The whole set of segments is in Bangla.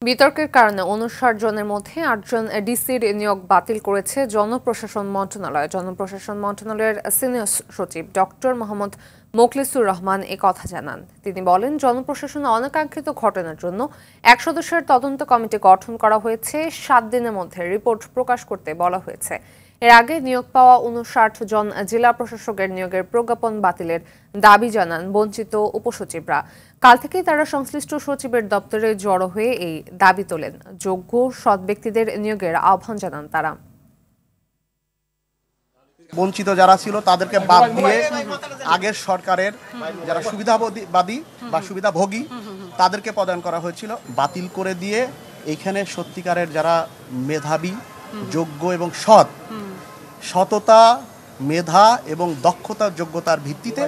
বিতর্কের কারণে ৫৯ জনের মধ্যে ৮ জন ডিসির নিয়োগ বাতিল করেছে জনপ্রশাসন মন্ত্রণালয়। জনপ্রশাসন মন্ত্রণালয়ের সিনিয়র সচিব ডক্টর মোহাম্মদ মোখলেসুর রহমান কথা জানান। তিনি বলেন, জনপ্রশাসনে অনাকাঙ্ক্ষিত ঘটনার জন্য ১ সদস্যের তদন্ত কমিটি গঠন করা হয়েছে। ৭ দিনের মধ্যে রিপোর্ট প্রকাশ করতে বলা হয়েছে। এর আগে নিয়োগ পাওয়া ৫৯ জন জেলা প্রশাসকের নিয়োগের প্রজ্ঞাপন বাতিলের দাবি জানান বঞ্চিত উপসচিবরা। কাল থেকেই তারা সংশ্লিষ্ট সচিবের দপ্তরে জড়ো হয়ে এই দাবি তোলেন। যোগ্য সৎ ব্যক্তিদের নিয়োগের আহ্বান জানান তারা। বঞ্চিত যারা ছিল তাদেরকে বাদ দিয়ে আগের সরকারের যারা সুবিধাবাদী বা সুবিধাভোগী তাদেরকে প্রদান করা হয়েছিল, বাতিল করে দিয়ে এইখানে সত্যিকারের যারা মেধাবী, যোগ্য এবং সততা, মেধা এবং দক্ষতার যোগ্যতার ভিত্তিতে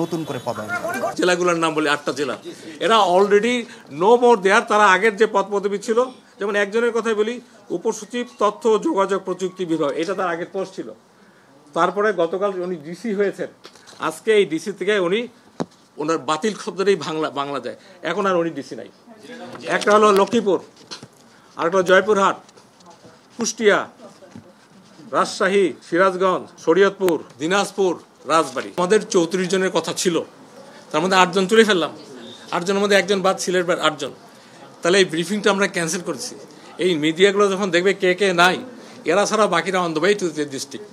নতুন করে পদায়ন। জেলাগুলোর নাম বলি ৮টা জেলা, এরা অলরেডি নো মোর দেয়ার। তারা আগের যে পদ পদবি ছিল, যেমন একজনের কথাই বলি, উপসচিব তথ্য ও যোগাযোগ প্রযুক্তি বিভাগ, এটা তার আগের পোস্ট ছিল। তারপরে গতকাল উনি ডিসি হয়েছেন, আজকে এই ডিসি থেকে ওনার বাতিল শব্দটাই বাংলা যায়, এখন আর উনি ডিসি নাই। একটা হলো লক্ষ্মীপুর, আরেকটা হলো জয়পুরহাট, কুষ্টিয়া, রাজশাহী, সিরাজগঞ্জ, শরীয়তপুর, দিনাজপুর, রাজবাড়ী। আমাদের ৩৪ জনের কথা ছিল, তার মধ্যে ৮ জন তুলে ফেললাম। ৮ জনের মধ্যে একজন বাদ, সিলেটের ৮ জন। তাহলে এই ব্রিফিংটা আমরা ক্যান্সেল করেছি। এই মিডিয়াগুলো যখন দেখবে কে কে নাই, এরা ছাড়া বাকিরা on the way to the district.